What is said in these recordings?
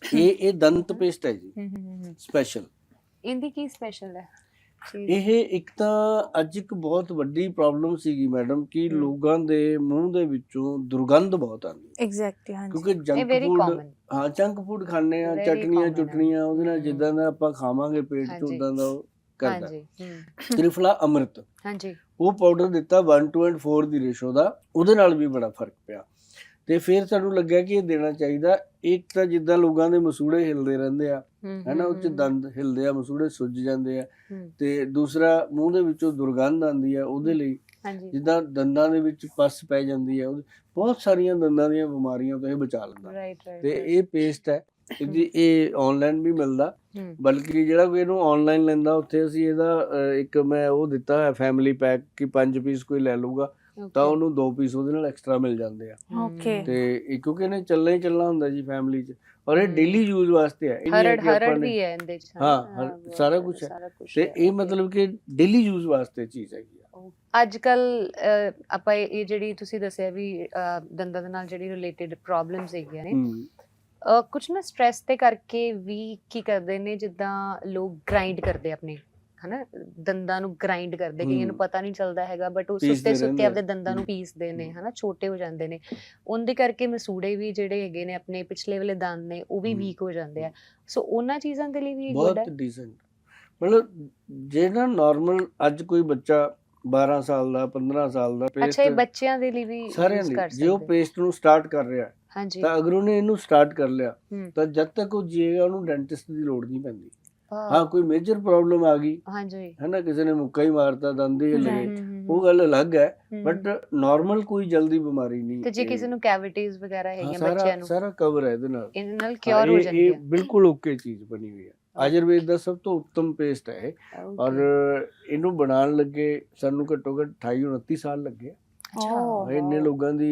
ਇਹ ਦੰਤ ਪੇਸਟ ਹੈ ਜੀ ਸਪੈਸ਼ਲ। ਇਹਦੀ ਕੀ ਸਪੈਸ਼ਲ ਹੈ ਚੀਜ਼? ਇਹ ਇੱਕ ਤਾਂ ਅੱਜ ਇੱਕ ਬਹੁਤ ਵੱਡੀ ਪ੍ਰੋਬਲਮ ਸੀਗੀ ਮੈਡਮ ਕਿ ਲੋਕਾਂ ਦੇ ਮੂੰਹ ਦੇ ਵਿੱਚੋਂ ਦੁਰਗੰਧ ਬਹੁਤ ਆਉਂਦੀ ਹੈ। ਐਗਜ਼ੈਕਟਲੀ, ਹਾਂਜੀ। ਕਿਉਂਕਿ ਇਹ ਜੰਕ very ਫੂਡ, common। ਹਾਂ ਜੰਕ ਫੂਡ ਖਾਂਦੇ ਆ, Very ਚਟਨੀਆਂ common ਹੈ। ਚੁਟਨੀਆਂ ਉਹਦੇ ਨਾਲ ਜਿੱਦਾਂ ਦਾ ਆਪਾਂ ਖਾਵਾਂਗੇ ਪੇਟ ਚ ਹਾਂਜੀ। ਉਦਾਂ ਦਾ ਉਹ ਕਰਦਾ। ਹਾਂਜੀ ਤ੍ਰਿਫਲਾ ਅੰਮ੍ਰਿਤ ਹਾਂਜੀ ਉਹ ਪਾਊਡਰ ਦਿੱਤਾ 1:4 ਦੀ ਰੇਸ਼ੋ ਦਾ, ਉਹਦੇ ਨਾਲ ਵੀ ਬੜਾ ਫਰਕ ਪਿਆ। ਤੇ ਫਿਰ ਸਾਨੂੰ ਲੱਗਿਆ ਕਿ ਇਹ ਦੇਣਾ ਚਾਹੀਦਾ। ਇੱਕ ਤਾਂ ਜਿੱਦਾਂ ਲੋਕਾਂ ਦੇ ਮਸੂੜੇ ਹਿਲਦੇ ਰਹਿੰਦੇ ਆ ਹੈਨਾ, ਉਹ ਚ ਦੰਦ ਹਿਲਦੇ ਆ, ਮਸੂੜੇ ਸੁੱਜ ਜਾਂਦੇ ਆ। ਤੇ ਦੂਸਰਾ ਮੂੰਹ ਦੇ ਵਿੱਚੋਂ ਦੁਰਗੰਧ ਆਉਂਦੀ ਆ, ਉਹਦੇ ਲਈ ਹਾਂਜੀ ਜਿੱਦਾਂ ਦੰਦਾਂ ਦੇ ਵਿੱਚ ਪਸ ਪੈ ਜਾਂਦੀ ਆ, ਬਹੁਤ ਸਾਰੀਆਂ ਦੰਦਾਂ ਦੀਆਂ ਬਿਮਾਰੀਆਂ ਤੋਂ ਇਹ ਬਚਾ ਲੈਂਦਾ। ਰਾਈਟ ਰਾਈਟ ਤੇ ਇਹ ਪੇਸਟ ਹੈ ਇਹਦੀ, ਇਹ ਆਨਲਾਈਨ ਵੀ ਮਿਲਦਾ, ਬਲਕਿ ਜਿਹੜਾ ਕੋਈ ਇਹਨੂੰ ਆਨਲਾਈਨ ਲੈਂਦਾ ਉੱਥੇ ਅਸੀਂ ਇਹਦਾ ਇੱਕ ਮੈਂ ਉਹ ਦਿੱਤਾ ਹੈ ਫੈਮਿਲੀ ਪੈਕ ਕਿ 5 ਪੀਸ ਕੋਈ ਲੈ ਲੂਗਾ ਤਾਂ ਉਹਨੂੰ 2 ਪੀਸ ਉਹਦੇ ਨਾਲ ਐਕਸਟਰਾ ਮਿਲ ਜਾਂਦੇ ਆ। ਓਕੇ। ਤੇ ਕਿਉਂਕਿ ਇਹਨੇ ਚੱਲਣਾ ਹੀ ਚੱਲਣਾ ਹੁੰਦਾ ਜੀ ਫੈਮਿਲੀ 'ਚ, ਔਰ ਇਹ ਡੇਲੀ ਯੂਜ਼ ਵਾਸਤੇ ਹੈ। ਇਹ ਨਹੀਂ ਹੈ ਕਿ ਆਪਾਂ ਨੇ ਵੀ ਹੈ ਇਹਦੇ ਚ ਹਾਂ ਸਾਰਾ ਕੁਝ ਹੈ। ਤੇ ਇਹ ਮਤਲਬ ਕਿ ਡੇਲੀ ਯੂਜ਼ ਵਾਸਤੇ ਚੀਜ਼ ਹੈਗੀ ਆ। ਅੱਜ ਕੱਲ ਆਪਾਂ ਇਹ ਜਿਹੜੀ ਤੁਸੀਂ ਦੱਸਿਆ ਵੀ ਦੰਦਾਂ ਦੇ ਨਾਲ ਜਿਹੜੀ ਰਿਲੇਟਡ ਪ੍ਰੋਬਲਮਸ ਹੈਗੀਆਂ ਨੇ, ਕੁਝ ਨਾ ਸਟ੍ਰੈਸ ਤੇ ਕਰਕੇ ਵੀ ਕੀ ਕਰਦੇ ਨੇ, ਜਿੱਦਾਂ ਲੋਕ ਗ੍ਰਾਈਂਡ ਕਰਦੇ ਆਪਣੇ ਹਨਾ ਦੰਦਾਂ ਨੂੰ ਗ੍ਰਾਈਂਡ ਕਰਦੇ, ਕਈਆਂ ਨੂੰ ਪਤਾ ਨਹੀਂ ਚੱਲਦਾ ਹੈਗਾ ਬਟ ਉਹ ਸੁੱਤੇ ਸੁੱਤੇ ਆਪਣੇ ਦੰਦਾਂ ਨੂੰ ਪੀਸਦੇ ਨੇ ਹਨਾ, ਛੋਟੇ ਹੋ ਜਾਂਦੇ ਨੇ। ਉਹਦੇ ਕਰਕੇ ਮਸੂੜੇ ਵੀ ਜਿਹੜੇ ਹੈਗੇ ਨੇ ਆਪਣੇ ਪਿਛਲੇ ਵਾਲੇ ਦੰਦ ਨੇ ਉਹ ਵੀ ਵੀਕ ਹੋ ਜਾਂਦੇ ਆ। ਸੋ ਉਹਨਾਂ ਚੀਜ਼ਾਂ ਦੇ ਲਈ ਵੀ ਗੁੱਡ ਹੈ। ਬਹੁਤ ਡੀਸੈਂਟ, ਮਤਲਬ ਜਿਹੜਾ ਨਾਰਮਲ ਅੱਜ ਕੋਈ ਬੱਚਾ 12 ਸਾਲ ਦਾ 15 ਸਾਲ ਦਾ ਪੇਸਟ, ਅੱਛਾ ਇਹ ਬੱਚਿਆਂ ਦੇ ਲਈ ਵੀ ਸਾਰਿਆਂ use ਲਈ ਕਰ ਜੇ ਉਹ ਸਕਦੇ। ਪੇਸਟ ਨੂੰ ਸਟਾਰਟ ਕਰ ਰਿਹਾ ਹਾਂਜੀ ਤਾਂ ਅਗਰ ਉਹਨੇ ਇਹਨੂੰ ਸਟਾਰਟ ਕਰ ਲਿਆ ਤਾਂ ਜਦ ਤੱਕ ਉਹ ਜੀਏਗਾ ਉਹਨੂੰ ਡੈਂਟਿਸਟ ਦੀ ਲੋੜ ਨਹੀਂ ਪੈਂਦੀ। ਹਾਂ ਕੋਈ ਮੇਜਰ ਪ੍ਰੋਬਲਮ ਆ ਗਈ ਹਾਂਜੀ ਹੈ ਨਾ, ਕਿਸੇ ਨੇ ਮੁੱਕਾ ਹੀ ਮਾਰਤਾ, ਦੰਦ ਹੀ ਹਿੱਲ ਗਏ, ਉਹ ਗੱਲ ਅਲੱਗ ਹੈ, ਬਟ ਨਾਰਮਲ ਕੋਈ ਜਲਦੀ ਬਿਮਾਰੀ ਨਹੀਂ। ਤੇ ਜੇ ਕਿਸੇ ਨੂੰ ਕੈਵਿਟੀਜ਼ ਵਗੈਰਾ ਹੈਗੀਆਂ ਬੱਚਿਆਂ ਨੂੰ, ਸਾਰਾ ਕਵਰ ਹੈ ਇਹਦੇ ਨਾਲ, ਇਹਦੇ ਨਾਲ ਕਿਉਰ ਹੋ ਜਾਂਦੀ ਇਹ ਹੈ। ਬਿਲਕੁਲ ਓਕੇ ਚੀਜ਼ ਬਣੀ ਹੋਈ ਹੈ। ਆਯੁਰਵੇਦ ਦਾ ਸਭ ਤੋਂ ਉੱਤਮ ਪੇਸਟ ਹੈ ਇਹ, ਔਰ ਇਹਨੂੰ ਬਣਾਉਣ ਲੱਗੇ ਸਾਨੂੰ ਘੱਟੋ ਘੱਟ 28-29 ਸਾਲ ਲੱਗੇ। ਇੰਨੇ ਲੋਕਾਂ ਦੀ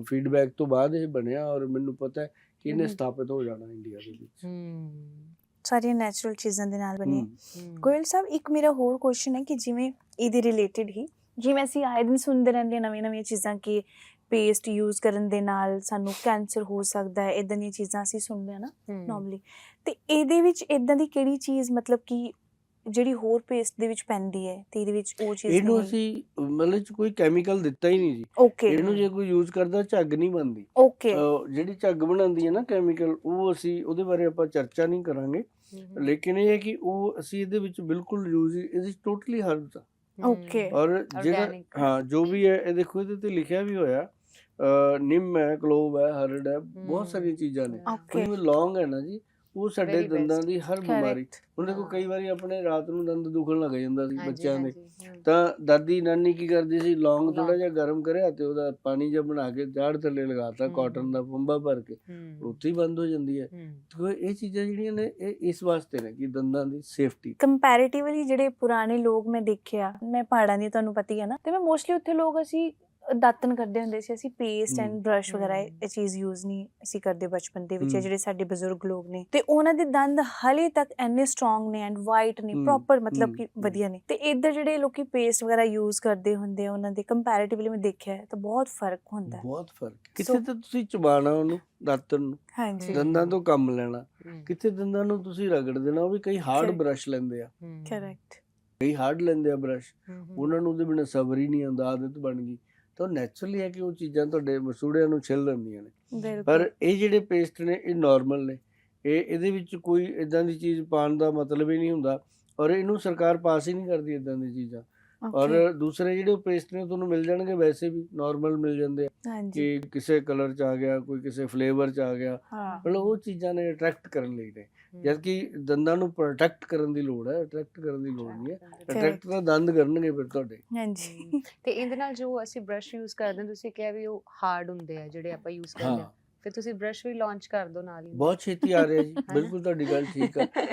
ਫੀਡਬੈਕ ਤੋਂ ਬਾਅਦ ਇਹ ਬਣਿਆ, ਔਰ ਮੈਨੂੰ ਪਤਾ ਹੈ ਕਿ ਇਹਨੇ ਸਥਾਪਿਤ ਹੋ ਜਾਣਾ ਇੰਡੀਆ ਦੇ ਵਿੱਚ। ਸਾਰੀਆਂ ਨੈਚੁਰਲ ਚੀਜ਼ਾਂ ਦੇ ਨਾਲ ਬਣੀ। ਗੋਇਲ ਸਾਹਿਬ ਇੱਕ ਮੇਰਾ ਹੋਰ ਕੁਐਸਚਨ ਹੈ ਕਿ ਜਿਵੇਂ ਇਹਦੇ ਰਿਲੇਟਡ ਹੀ, ਜਿਵੇਂ ਅਸੀਂ ਆਏ ਦਿਨ ਸੁਣਦੇ ਰਹਿੰਦੇ ਨਵੀਆਂ ਨਵੀਆਂ ਚੀਜ਼ਾਂ ਕਿ ਪੇਸਟ ਯੂਜ਼ ਕਰਨ ਦੇ ਨਾਲ ਸਾਨੂੰ ਕੈਂਸਰ ਹੋ ਸਕਦਾ ਹੈ, ਇੱਦਾਂ ਦੀਆਂ ਚੀਜ਼ਾਂ ਅਸੀਂ ਸੁਣਦੇ ਹਾਂ ਨਾ ਨੋਰਮਲੀ। ਤੇ ਇਹਦੇ ਵਿੱਚ ਇੱਦਾਂ ਦੀ ਕਿਹੜੀ ਚੀਜ਼ ਮਤਲਬ ਕਿ ਜਿਹੜੀ ਹੋਰ ਪੇਸਟ ਦੇ ਵਿੱਚ ਪੈਂਦੀ ਹੈ ਤੇ ਇਹਦੇ ਵਿੱਚ ਉਹ ਚੀਜ਼ ਇਹਨੂੰ ਅਸੀਂ ਮਤਲਬ ਕੋਈ ਕੈਮੀਕਲ ਦਿੱਤਾ ਹੀ ਨਹੀਂ ਜੀ। ਓਕੇ। ਇਹਨੂੰ ਜੇ ਕੋਈ ਯੂਜ਼ ਕਰਦਾ ਝੱਗ ਨਹੀਂ ਬਣਦੀ। ਓਕੇ। ਜਿਹੜੀ ਝੱਗ ਬਣਾਉਂਦੀ ਹੈ ਨਾ ਕੈਮੀਕਲ, ਉਹ ਅਸੀਂ ਉਹਦੇ ਬਾਰੇ ਆਪਾਂ ਚਰਚਾ ਨਹੀਂ ਕਰਾਂਗੇ, ਲੇਕਿਨ ਇਹ ਹੈ ਕਿ ਉਹ ਅਸੀਂ ਇਹਦੇ ਵਿੱਚ ਬਿਲਕੁਲ ਯੂਜ਼, ਇਹਦੇ ਟੋਟਲੀ ਹਰਬਸ ਆ। ਓਕੇ। ਔਰ ਜਿਹੜਾ ਹਾਂ ਜੋ ਵੀ ਹੈ ਇਹ ਦੇਖੋ ਇਹਦੇ ਤੇ ਲਿਖਿਆ ਵੀ ਹੋਇਆ, ਨਿੰਮ ਹੈ, ਕਲੋਵ ਹੈ, ਹਰੜ ਹੈ, ਬਹੁਤ ਸਾਰੀਆਂ ਚੀਜ਼ਾਂ ਨੇ। ਜਿਵੇਂ ਲੌਂਗ ਹੈ ਨਾ ਜੀ, ਉਹ ਸਾਡੇ ਦੰਦਾਂ ਦੀ ਹਰ ਬਿਮਾਰੀ, ਹੁਣ ਦੇਖੋ ਕਈ ਵਾਰੀ ਆਪਣੇ ਰਾਤ ਨੂੰ ਦੰਦ ਦੁਖਣ ਲੱਗ ਜਾਂਦਾ ਸੀ ਬੱਚਿਆਂ ਦੇ, ਤਾਂ ਦਾਦੀ ਨਾਨੀ ਕੀ ਕਰਦੀ ਸੀ, ਲੌਂਗ ਥੋੜਾ ਜਿਹਾ ਗਰਮ ਕਰਿਆ ਤੇ ਉਹਦਾ ਪਾਣੀ ਜਿਹਾ ਬਣਾ ਕੇ ਦਾੜ ਥੱਲੇ ਲਗਾਤਾ, ਕਾਟਨ ਦਾ ਫੰਬਾ ਭਰ ਕੇ, ਉੱਥੇ ਹੀ ਬੰਦ ਹੋ ਜਾਂਦੀ ਹੈ। ਇਹ ਚੀਜ਼ਾਂ ਜਿਹੜੀਆਂ ਨੇ ਇਹ ਇਸ ਵਾਸਤੇ ਨੇ ਕਿ ਦੰਦਾਂ ਦੀ ਸੇਫਟੀ। ਕੰਪੈਰੀਟਿਵਲੀ ਜਿਹੜੇ ਪੁਰਾਣੇ ਲੋਕ ਮੈਂ ਦੇਖਿਆ, ਮੈਂ ਪਹਾੜਾਂ ਦੀ ਤੁਹਾਨੂੰ ਪਤਾ ਹੀ ਹੈ ਨਾ, ਤੇ ਮੈਂ ਮੋਸਟਲੀ ਉੱਥੇ ਲੋਕ ਅਸੀਂ ਦਾਤਨ ਕਰਦੇ ਹੁੰਦੇ ਸੀ, ਅਸੀਂ ਪੇਸਟ ਐਂਡ ਬ੍ਰਸ਼ ਵਗੈਰਾ ਇਹ ਚੀਜ਼ ਯੂਜ਼ ਨਹੀਂ ਅਸੀਂ ਕਰਦੇ ਬਚਪਨ ਦੇ ਵਿੱਚ। ਜਿਹੜੇ ਸਾਡੇ ਬਜ਼ੁਰਗ ਲੋਕ ਨੇ ਤੇ ਉਹਨਾਂ ਦੇ ਦੰਦ ਹਲੇ ਤੱਕ ਇੰਨੇ ਸਟਰੋਂਗ ਨੇ ਐਂਡ ਵਾਈਟ ਨੇ, ਪ੍ਰੋਪਰ ਮਤਲਬ ਕਿ ਵਧੀਆ ਨੇ। ਤੇ ਇੱਧਰ ਜਿਹੜੇ ਲੋਕੀ ਪੇਸਟ ਵਗੈਰਾ ਯੂਜ਼ ਕਰਦੇ ਹੁੰਦੇ ਆ ਉਹਨਾਂ ਦੇ ਕੰਪੈਰੀਟਿਵਲੀ ਮੈਂ ਦੇਖਿਆ ਤਾਂ ਬਹੁਤ ਫਰਕ ਹੁੰਦਾ, ਬਹੁਤ ਫਰਕ। ਕਿਤੇ ਤਾਂ ਤੁਸੀਂ ਚਬਾਣਾ ਉਹਨੂੰ ਦਾਤਨ ਨੂੰ, ਹਾਂਜੀ ਦੰਦਾਂ ਤੋਂ ਕੰਮ ਲੈਣਾ, ਕਿਤੇ ਦੰਦਾਂ ਨੂੰ ਤੁਸੀਂ ਰਗੜ ਦੇਣਾ। ਉਹ ਵੀ ਕਈ ਹਾਰਡ ਬ੍ਰਸ਼ ਲੈਂਦੇ ਆ, ਕਰੈਕਟ, ਕਈ ਹਾਰਡ ਲੈਂਦੇ ਆ ਬ੍ਰਸ਼, ਉਹਨਾਂ ਨੂੰ ਉਹਦੇ ਬਿਨਾਂ ਸਬਰ ਹੀ ਨਹੀਂ ਆਉਂਦਾ, ਆਦਤ ਬਣ ਗਈ ਤਾਂ ਨੈਚੁਰਲੀ ਹੈ ਕਿ ਉਹ ਚੀਜ਼ਾਂ ਤੁਹਾਡੇ ਮਸੂੜਿਆਂ ਨੂੰ ਛਿੱਲ ਦਿੰਦੀਆਂ ਨੇ। ਪਰ ਇਹ ਜਿਹੜੇ ਪੇਸਟ ਨੇ ਇਹ ਨਾਰਮਲ ਨੇ, ਇਹਦੇ ਵਿੱਚ ਕੋਈ ਇਦਾਂ ਦੀ ਚੀਜ਼ ਪਾਉਣ ਦਾ ਮਤਲਬ ਹੀ ਨਹੀਂ ਹੁੰਦਾ, ਔਰ ਇਹਨੂੰ ਸਰਕਾਰ ਪਾਸ ਹੀ ਨਹੀਂ ਕਰਦੀ ਇਦਾਂ ਦੀ ਚੀਜ਼ਾਂ। ਔਰ ਦੂਸਰੇ ਜਿਹੜੇ ਪੇਸਟ ਨੇ ਤੁਹਾਨੂੰ ਮਿਲ ਜਾਣਗੇ ਵੈਸੇ ਵੀ ਨਾਰਮਲ ਮਿਲ ਜਾਂਦੇ ਆ, ਕਿ ਕਿਸੇ ਕਲਰ 'ਚ ਆ ਗਿਆ, ਕੋਈ ਕਿਸੇ ਫਲੇਵਰ 'ਚ ਆ ਗਿਆ, ਮਤਲਬ ਉਹ ਚੀਜ਼ਾਂ ਨੇ ਅਟਰੈਕਟ ਕਰਨ ਲਈ ਨੇ। ਜਦ ਕਿ ਦੰਦਾਂ ਨੂੰ ਪ੍ਰੋਟੈਕਟ ਕਰਨ ਦੀ ਲੋੜ ਹੈ, ਅਟਰੈਕਟ ਕਰਨ ਦੀ ਲੋੜ ਨਹੀਂ ਹੈ। ਅਟਰੈਕਟ ਤਾਂ ਦੰਦ ਕਰਨਗੇ ਫਿਰ ਤੁਹਾਡੇ। ਹਾਂਜੀ। ਤੇ ਇਹਦੇ ਨਾਲ ਜੋ ਅਸੀਂ ਬ੍ਰਸ਼ ਯੂਜ਼ ਕਰਦੇ ਹਾਂ, ਤੁਸੀਂ ਕਿਹਾ ਵੀ ਉਹ ਹਾਰਡ ਹੁੰਦੇ ਆ ਜਿਹੜੇ ਆਪਾਂ ਯੂਜ਼ ਕਰਦੇ ਹਾਂ, ਫਿਰ ਤੁਸੀਂ ਬ੍ਰਸ਼ ਵੀ ਲਾਂਚ ਕਰ ਦਿਓ ਨਾਲ ਹੀ। ਬਹੁਤ ਛੇਤੀ ਆ ਰਿਹਾ ਜੀ, ਬਿਲਕੁਲ ਤੁਹਾਡੀ ਗੱਲ ਠੀਕ ਆ।